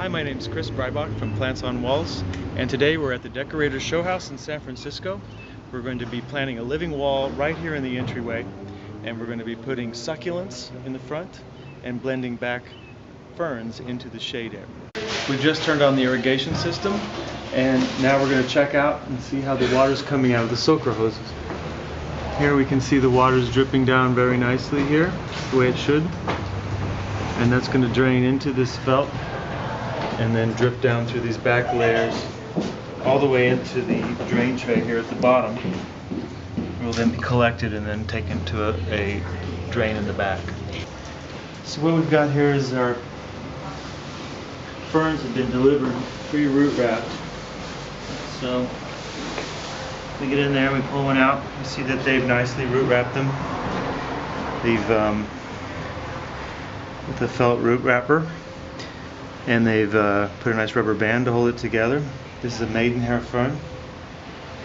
Hi, my name is Chris Breibach from Plants on Walls, and today we're at the Decorator's Show House in San Francisco. We're going to be planting a living wall right here in the entryway, and we're going to be putting succulents in the front and blending back ferns into the shade area. We've just turned on the irrigation system, and now we're going to check out and see how the water's coming out of the soaker hoses. Here we can see the water's dripping down very nicely here, the way it should. And that's going to drain into this felt and then drip down through these back layers all the way into the drain tray here at the bottom. It will then be collected and then taken to a drain in the back. So what we've got here is our ferns have been delivered pre-root wrapped. So we get in there, we pull one out, we see that they've nicely root wrapped them. They've with a felt root wrapper, and they've put a nice rubber band to hold it together. This is a maidenhair fern.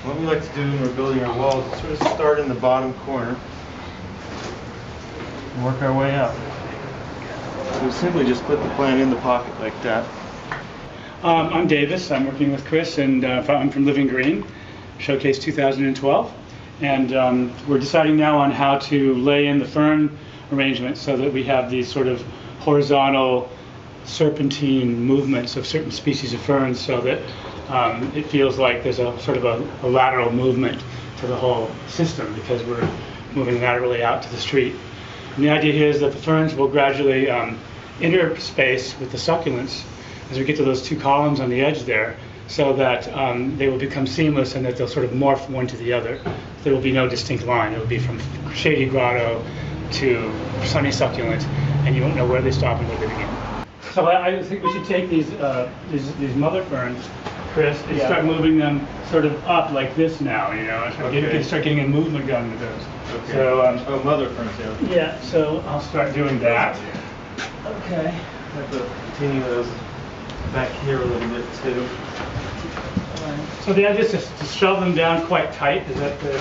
What we like to do when we're building our walls is sort of start in the bottom corner and work our way up. So we simply just put the plant in the pocket like that. I'm Davis. I'm working with Chris, and I'm from Living Green, Showcase 2012. And we're deciding now on how to lay in the fern arrangement so that we have these sort of horizontal serpentine movements of certain species of ferns, so that it feels like there's a sort of a lateral movement to the whole system, because we're moving laterally out to the street. And the idea here is that the ferns will gradually interspace with the succulents as we get to those two columns on the edge there, so that they will become seamless and that they'll sort of morph one to the other. There will be no distinct line. It will be from shady grotto to sunny succulent, and you won't know where they stop and where they begin. So I think we should take these mother ferns, Chris, and start moving them sort of up like this now, you know, and start getting a movement going with those. Okay. So, mother ferns, yeah. Yeah, so I'll start doing that. Okay. I have to continue those back here a little bit too. So the idea is just to shove them down quite tight. Is that the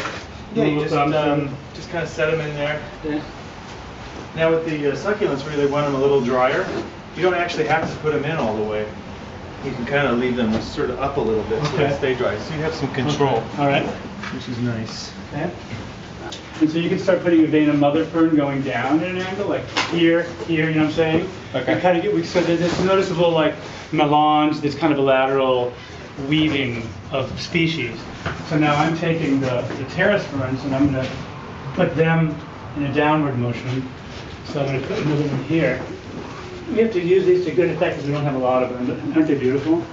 rule of thumb? Just kind of set them in there. Yeah. Now with the succulents, we really want them a little drier. You don't actually have to put them in all the way. You can kind of leave them sort of up a little bit so they stay dry. So you have some control. Okay. All right. Which is nice. Okay. And so you can start putting a vein of mother fern going down at an angle, like here, you know what I'm saying? Okay. And kind of so there's this noticeable like melange, this kind of a lateral weaving of species. So now I'm taking the terrace ferns and I'm going to put them in a downward motion. So I'm going to put another one here. We have to use these to good effect because we don't have a lot of them. Aren't they beautiful?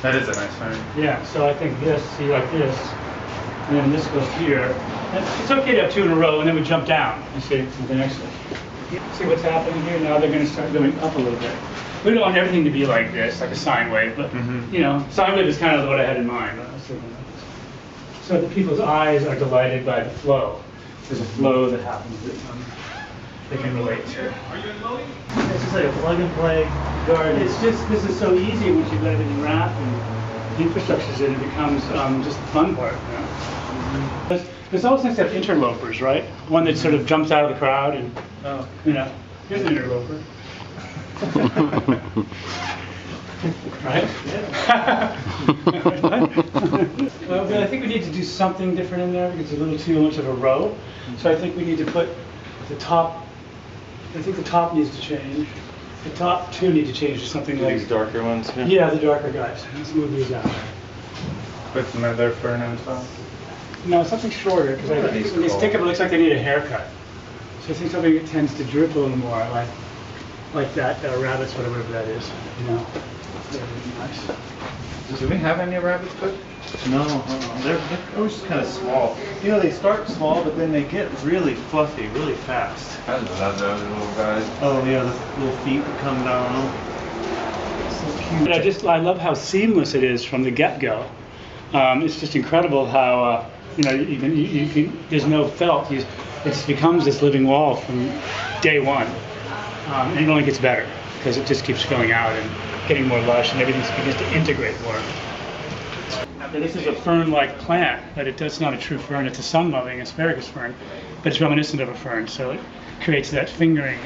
That is a nice fern. Yeah, so I think this, see, like this, and then this goes here. And it's okay to have two in a row, and then we jump down, you see, with the next one. See what's happening here? Now they're going to start going up a little bit. We don't want everything to be like this, like a sine wave, but, you know, sine wave is kind of what I had in mind. So that people's eyes are delighted by the flow. There's a flow that happens that they can relate to. It's just like a plug-and-play garden. It's just, this is so easy once you've got everything wrapped and the infrastructure's in, it becomes just the fun part. You know? There's always nice to have interlopers, right? One that sort of jumps out of the crowd and, you know, here's an interloper. Right? Yeah. Well, but I think we need to do something different in there because it's a little too much of a row. So I think we need to put the top. I think the top needs to change. The top two need to change to something like these darker ones. Yeah, the darker guys. Let's move these out. Put some other fern on top. No, something shorter because I think when they stick up, it looks like they need a haircut. So I think something that tends to drip a little more, like that rabbit's foot or whatever that is. You know, that would be nice. Do we have any rabbit's foot? No, they're always just kind of small. You know, they start small, but then they get really fluffy, really fast. I love those little guys. Oh yeah, the little feet that come down. So cute. I love how seamless it is from the get-go. It's just incredible how you know you can. There's no felt. It becomes this living wall from day one, and it only gets better because it just keeps going out and getting more lush, and everything begins to integrate more. This is a fern-like plant, but it's not a true fern. It's a sun-loving asparagus fern, but it's reminiscent of a fern, so it creates that fingering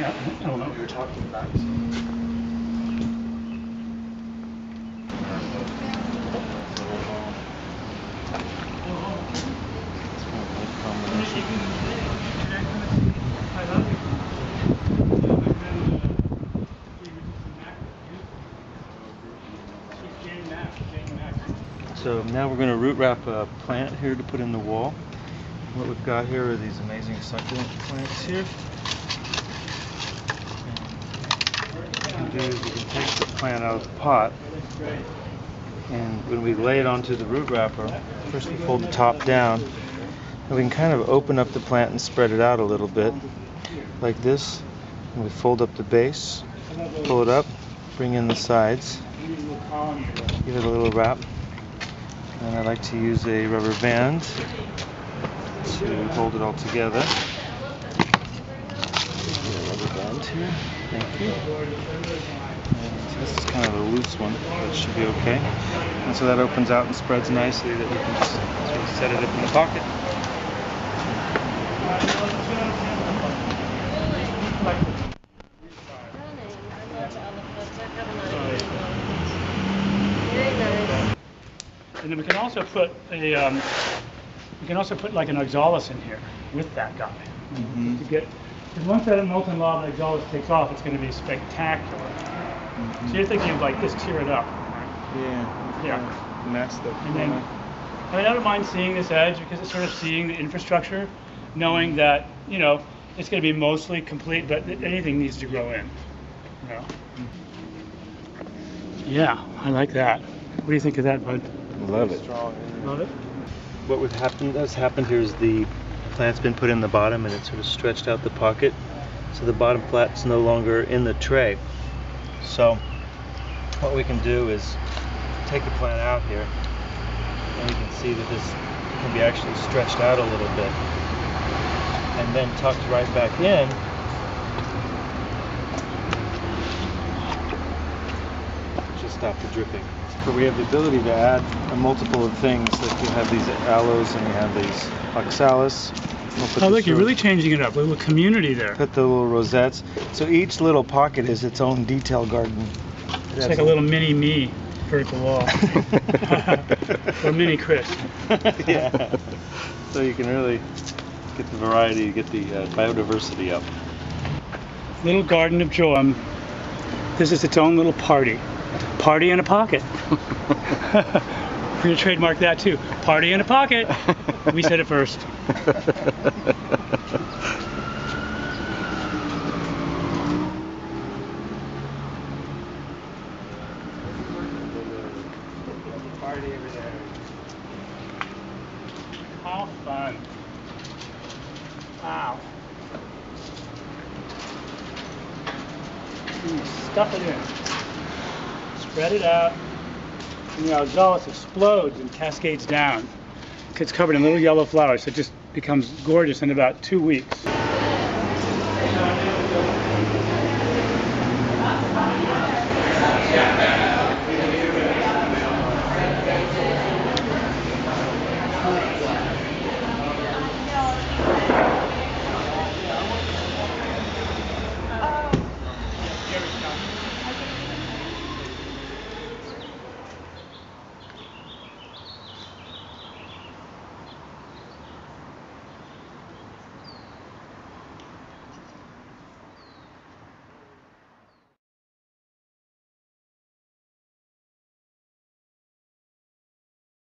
element we were talking about. So now we're going to root wrap a plant here to put in the wall. What we've got here are these amazing succulent plants here. And what you can do is you can take the plant out of the pot, and when we lay it onto the root wrapper, first we fold the top down, and we can kind of open up the plant and spread it out a little bit, like this. And we fold up the base, pull it up, bring in the sides, give it a little wrap. And I like to use a rubber band to hold it all together. Get a rubber band here. Thank you. And this is kind of a loose one, but it should be okay. And so that opens out and spreads nicely, that we can just sort of set it up in the pocket. And then we can also put like an oxalis in here with that guy. To get, because once that molten lava oxalis takes off, it's going to be spectacular. So you're thinking of like just tear it up. Yeah. Match the. And then, I mean, I don't mind seeing this edge because it's sort of seeing the infrastructure, knowing that it's going to be mostly complete, but anything needs to grow in. Yeah, I like that. What do you think of that, bud? Love it. Love it? What has happened here is the plant's been put in the bottom and it's sort of stretched out the pocket, so the bottom plat's no longer in the tray. So what we can do is take the plant out here, and you can see that this can be actually stretched out a little bit and then tucked right back in. Just stop the dripping. So we have the ability to add a multiple of things. Like you have these aloes and you have these oxalis. Oh, look, you're really changing it up. A little community there. Put the little rosettes. So each little pocket is its own detail garden. It's like a little mini me vertical wall. Or mini Chris. Yeah. So you can really get the variety, get the biodiversity up. Little garden of joy. This is its own little party. Party in a pocket. We're going to trademark that too. Party in a pocket. We said it first. Party over there. How fun. Wow. Stuff it in. Spread it out, and the oxalis explodes and cascades down. It's covered in little yellow flowers, so it just becomes gorgeous in about 2 weeks.